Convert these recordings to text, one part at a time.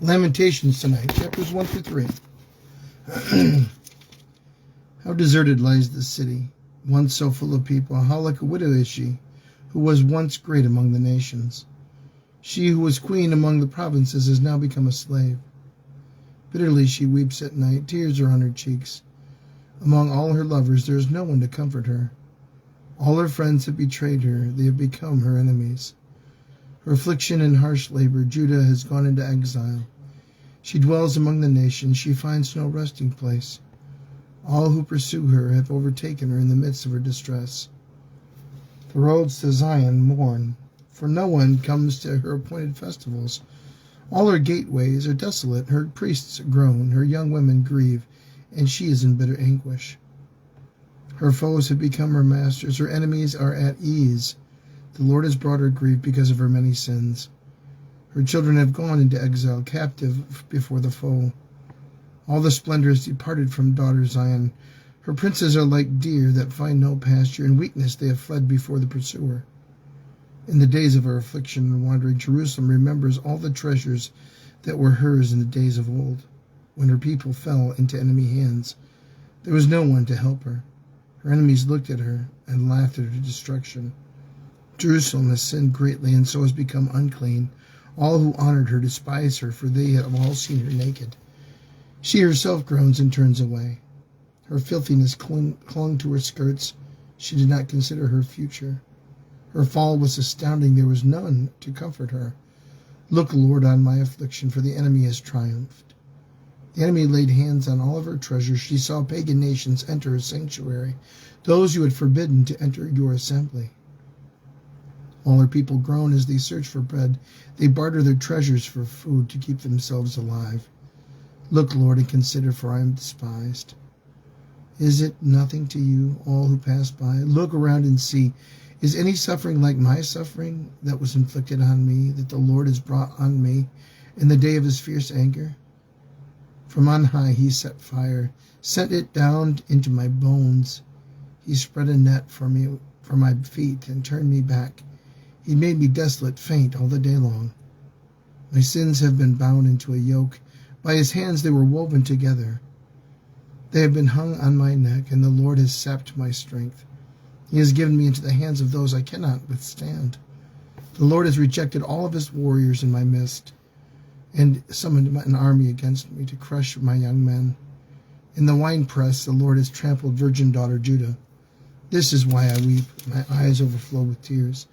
Lamentations tonight, chapters 1 through 3. How deserted lies the city, once so full of people. How like a widow is she, who was once great among the nations. She who was queen among the provinces has now become a slave. Bitterly she weeps at night, tears are on her cheeks. Among all her lovers there is no one to comfort her. All her friends have betrayed her, they have become her enemies. Her affliction and harsh labor, Judah has gone into exile. She dwells among the nations, she finds no resting place. All who pursue her have overtaken her in the midst of her distress. The roads to Zion mourn, for no one comes to her appointed festivals. All her gateways are desolate, her priests groan, her young women grieve, and she is in bitter anguish. Her foes have become her masters, her enemies are at ease. The Lord has brought her grief because of her many sins. Her children have gone into exile, captive before the foe. All the splendor is departed from daughter Zion. Her princes are like deer that find no pasture. In weakness they have fled before the pursuer. In the days of her affliction and wandering, Jerusalem remembers all the treasures that were hers in the days of old, when her people fell into enemy hands. There was no one to help her. Her enemies looked at her and laughed at her destruction. Jerusalem has sinned greatly and so has become unclean. All who honored her despise her, for they have all seen her naked. She herself groans and turns away. Her filthiness clung to her skirts. She did not consider her future. Her fall was astounding. There was none to comfort her. Look, Lord, on my affliction, for the enemy has triumphed. The enemy laid hands on all of her treasures. She saw pagan nations enter her sanctuary, those you had forbidden to enter your assembly. All her people groan as they search for bread. They barter their treasures for food to keep themselves alive. Look, Lord, and consider, for I am despised. Is it nothing to you, all who pass by? Look around and see. Is any suffering like my suffering that was inflicted on me, that the Lord has brought on me in the day of his fierce anger? From on high he set fire, sent it down into my bones. He spread a net for me, for my feet, and turned me back. He made me desolate, faint all the day long. My sins have been bound into a yoke. By his hands they were woven together. They have been hung on my neck, and the Lord has sapped my strength. He has given me into the hands of those I cannot withstand. The Lord has rejected all of his warriors in my midst, and summoned an army against me to crush my young men. In the winepress the Lord has trampled virgin daughter Judah. This is why I weep. My eyes overflow with tears.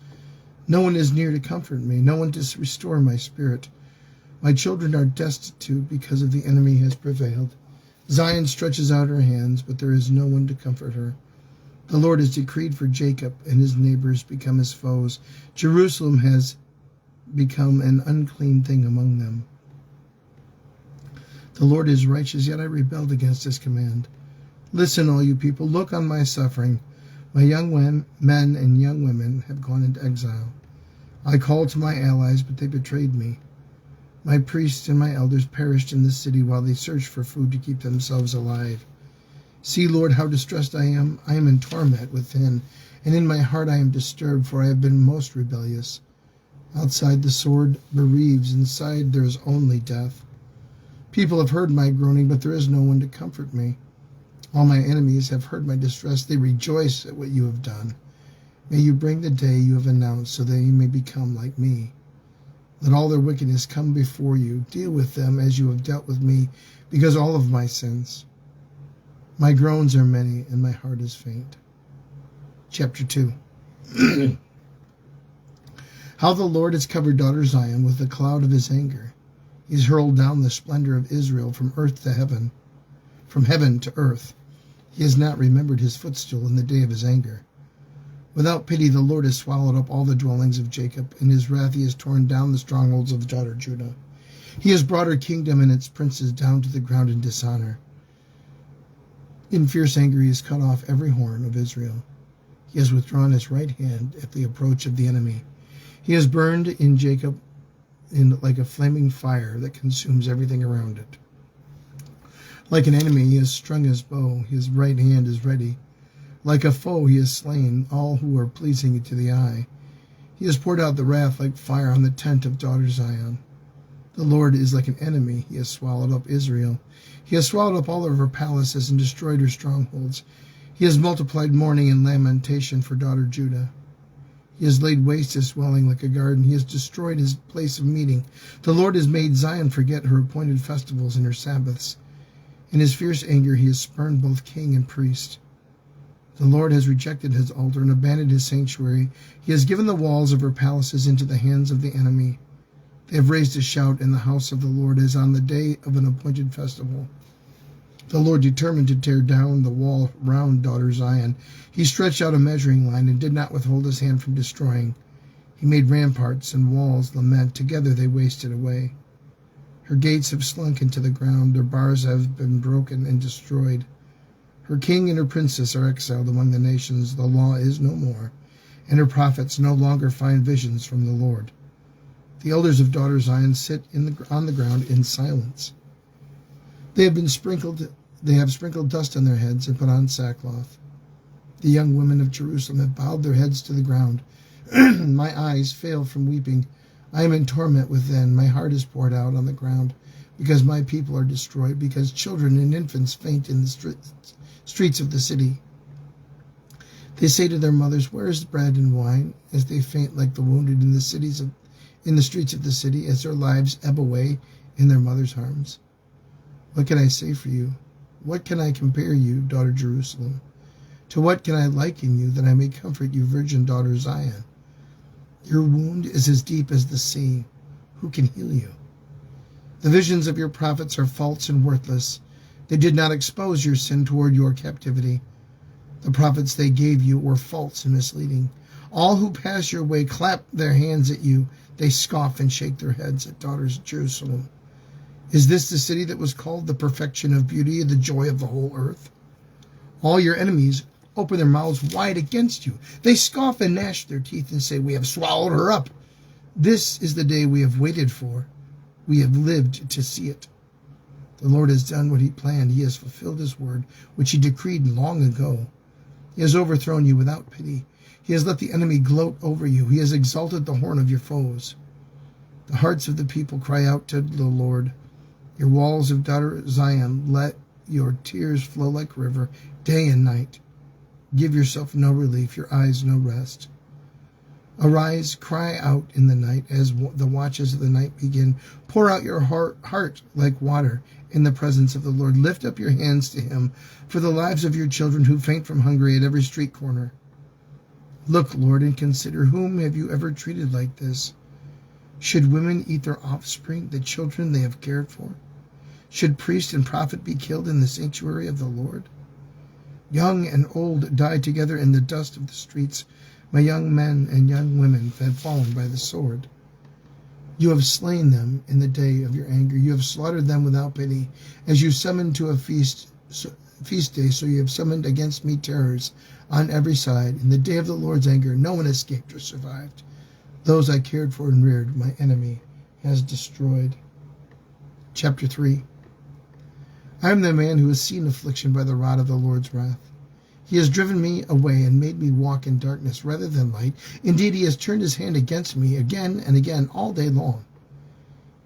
No one is near to comfort me, no one to restore my spirit. My children are destitute because of the enemy has prevailed. Zion stretches out her hands, but there is no one to comfort her. The Lord has decreed for Jacob, and his neighbors become his foes. Jerusalem has become an unclean thing among them. The Lord is righteous, yet I rebelled against his command. Listen, all you people, look on my suffering. My young men and young women have gone into exile. I called to my allies, but they betrayed me. My priests and my elders perished in the city while they searched for food to keep themselves alive. See, Lord, how distressed I am. I am in torment within, and in my heart I am disturbed, for I have been most rebellious. Outside the sword bereaves, inside there is only death. People have heard my groaning, but there is no one to comfort me. All my enemies have heard my distress. They rejoice at what you have done. May you bring the day you have announced, so that they may become like me. Let all their wickedness come before you. Deal with them as you have dealt with me, because all of my sins. My groans are many, and my heart is faint. Chapter 2. How the Lord has covered daughter Zion with the cloud of his anger. He has hurled down the splendor of Israel from earth to heaven, from heaven to earth. He has not remembered his footstool in the day of his anger. Without pity the Lord has swallowed up all the dwellings of Jacob. In his wrath he has torn down the strongholds of daughter Judah. He has brought her kingdom and its princes down to the ground in dishonor. In fierce anger he has cut off every horn of Israel. He has withdrawn his right hand at the approach of the enemy. He has burned in Jacob like a flaming fire that consumes everything around it. Like an enemy, he has strung his bow. His right hand is ready. Like a foe, he has slain all who are pleasing to the eye. He has poured out the wrath like fire on the tent of daughter Zion. The Lord is like an enemy. He has swallowed up Israel. He has swallowed up all of her palaces and destroyed her strongholds. He has multiplied mourning and lamentation for daughter Judah. He has laid waste his dwelling like a garden. He has destroyed his place of meeting. The Lord has made Zion forget her appointed festivals and her Sabbaths. In his fierce anger he has spurned both king and priest. The Lord has rejected his altar and abandoned his sanctuary. He has given the walls of her palaces into the hands of the enemy. They have raised a shout in the house of the Lord as on the day of an appointed festival. The Lord determined to tear down the wall round daughter Zion. He stretched out a measuring line and did not withhold his hand from destroying. He made ramparts and walls lament. Together they wasted away. Her gates have slunk into the ground. Their bars have been broken and destroyed. Her king and her princess are exiled among the nations. The law is no more, and her prophets no longer find visions from the Lord. The elders of daughter Zion sit on the ground in silence. They have sprinkled dust on their heads and put on sackcloth. The young women of Jerusalem have bowed their heads to the ground. My eyes fail from weeping. I am in torment within. My heart is poured out on the ground, because my people are destroyed, because children and infants faint in the streets of the city. They say to their mothers, "Where is bread and wine?" as they faint like the wounded in the streets of the city, as their lives ebb away in their mother's arms. What can I say for you? What can I compare you, daughter Jerusalem? To what can I liken you, that I may comfort you, virgin daughter Zion? Your wound is as deep as the sea. Who can heal you? The visions of your prophets are false and worthless. They did not expose your sin toward your captivity. The prophets they gave you were false and misleading. All who pass your way clap their hands at you. They scoff and shake their heads at daughters of Jerusalem. Is this the city that was called the perfection of beauty, the joy of the whole earth? All your enemies open their mouths wide against you. They scoff and gnash their teeth and say, "We have swallowed her up." This is the day we have waited for. We have lived to see it. The Lord has done what he planned. He has fulfilled his word, which he decreed long ago. He has overthrown you without pity. He has let the enemy gloat over you. He has exalted the horn of your foes. The hearts of the people cry out to the Lord. Your walls of daughter Zion, let your tears flow like a river, day and night. Give yourself no relief, your eyes no rest. Arise, cry out in the night as the watches of the night begin. Pour out your heart like water in the presence of the Lord. Lift up your hands to him for the lives of your children who faint from hunger at every street corner. Look, Lord, and consider, whom have you ever treated like this? Should women eat their offspring, the children they have cared for? Should priest and prophet be killed in the sanctuary of the Lord? Young and old die together in the dust of the streets. My young men and young women have fallen by the sword. You have slain them in the day of your anger. You have slaughtered them without pity. As you summoned to a feast day, so you have summoned against me terrors on every side. In the day of the Lord's anger, no one escaped or survived. Those I cared for and reared, my enemy has destroyed. Chapter 3. I am the man who has seen affliction by the rod of the Lord's wrath. He has driven me away and made me walk in darkness rather than light. Indeed, he has turned his hand against me again and again all day long.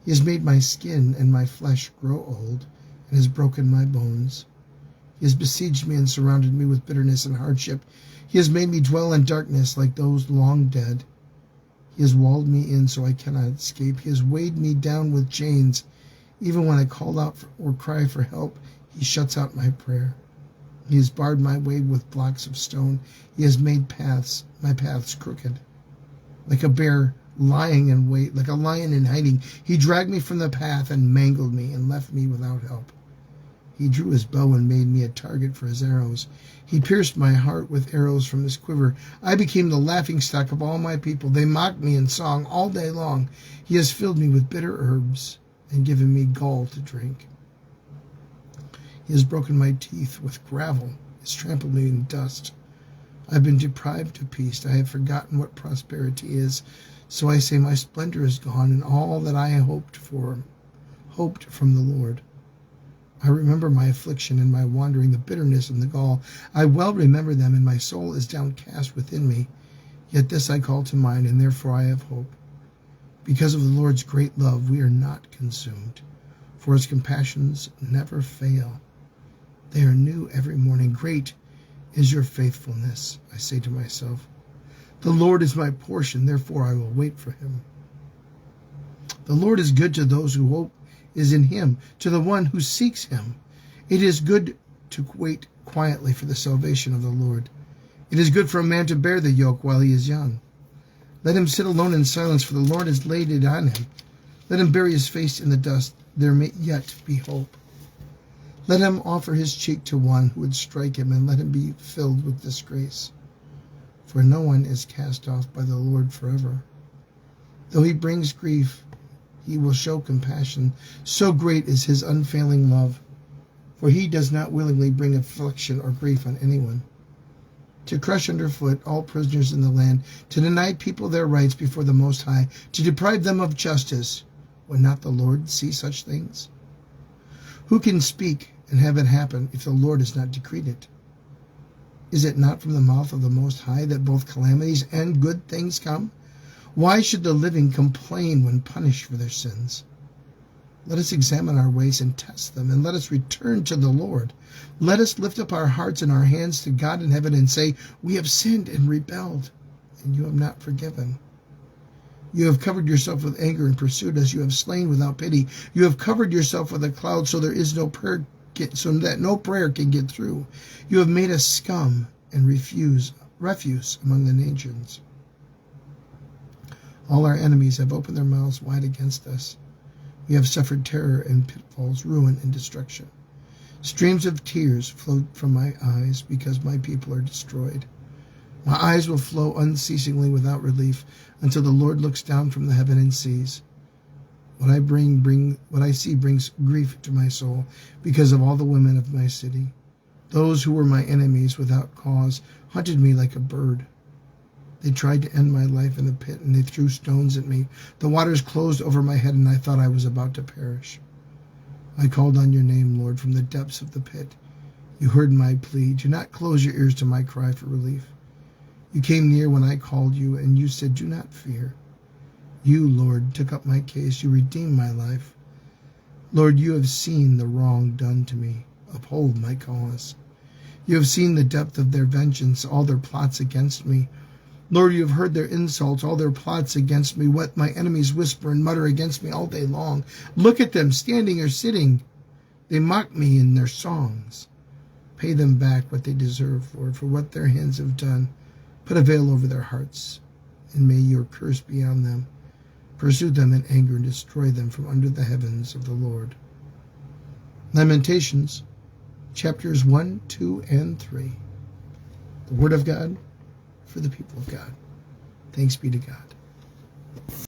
He has made my skin and my flesh grow old and has broken my bones. He has besieged me and surrounded me with bitterness and hardship. He has made me dwell in darkness like those long dead. He has walled me in so I cannot escape. He has weighed me down with chains. Even when I call out or cry for help, he shuts out my prayer. He has barred my way with blocks of stone. He has made my paths crooked. Like a bear lying in wait, like a lion in hiding, he dragged me from the path and mangled me and left me without help. He drew his bow and made me a target for his arrows. He pierced my heart with arrows from his quiver. I became the laughingstock of all my people. They mocked me in song all day long. He has filled me with bitter herbs and given me gall to drink. He has broken my teeth with gravel. He has trampled me in dust. I have been deprived of peace. I have forgotten what prosperity is. So I say, my splendor is gone, and all that I hoped from the Lord. I remember my affliction and my wandering, the bitterness and the gall. I well remember them, and my soul is downcast within me. Yet this I call to mind, and therefore I have hope. Because of the Lord's great love, we are not consumed, for his compassions never fail. They are new every morning. Great is your faithfulness, I say to myself. The Lord is my portion, therefore I will wait for him. The Lord is good to those who hope is in him, to the one who seeks him. It is good to wait quietly for the salvation of the Lord. It is good for a man to bear the yoke while he is young. Let him sit alone in silence, for the Lord has laid it on him. Let him bury his face in the dust. There may yet be hope. Let him offer his cheek to one who would strike him, and let him be filled with disgrace. For no one is cast off by the Lord forever. Though he brings grief, he will show compassion. So great is his unfailing love. For he does not willingly bring affliction or grief on anyone. To crush underfoot all prisoners in the land, to deny people their rights before the Most High, to deprive them of justice. Would not the Lord see such things? Who can speak and have it happen if the Lord has not decreed it? Is it not from the mouth of the Most High that both calamities and good things come? Why should the living complain when punished for their sins? Let us examine our ways and test them, and let us return to the Lord. Let us lift up our hearts and our hands to God in heaven and say, we have sinned and rebelled, and you have not forgiven. You have covered yourself with anger and pursued us. You have slain without pity. You have covered yourself with a cloud so there is no prayer, so that no prayer can get through. You have made us scum and refuse among the nations. All our enemies have opened their mouths wide against us. We have suffered terror and pitfalls, ruin and destruction. Streams of tears flowed from my eyes because my people are destroyed. My eyes will flow unceasingly without relief until the Lord looks down from the heaven and sees. What I see brings grief to my soul because of all the women of my city. Those who were my enemies without cause hunted me like a bird. They tried to end my life in the pit, and they threw stones at me. The waters closed over my head, and I thought I was about to perish. I called on your name, Lord, from the depths of the pit. You heard my plea. Do not close your ears to my cry for relief. You came near when I called you, and you said, do not fear. You, Lord, took up my case. You redeemed my life. Lord, you have seen the wrong done to me. Uphold my cause. You have seen the depth of their vengeance, all their plots against me. Lord, you have heard their insults, all their plots against me, what my enemies whisper and mutter against me all day long. Look at them, standing or sitting. They mock me in their songs. Pay them back what they deserve, Lord, for what their hands have done. Put a veil over their hearts, and may your curse be on them. Pursue them in anger and destroy them from under the heavens of the Lord. Lamentations, chapters 1, 2, and 3. The Word of God for the people of God. Thanks be to God.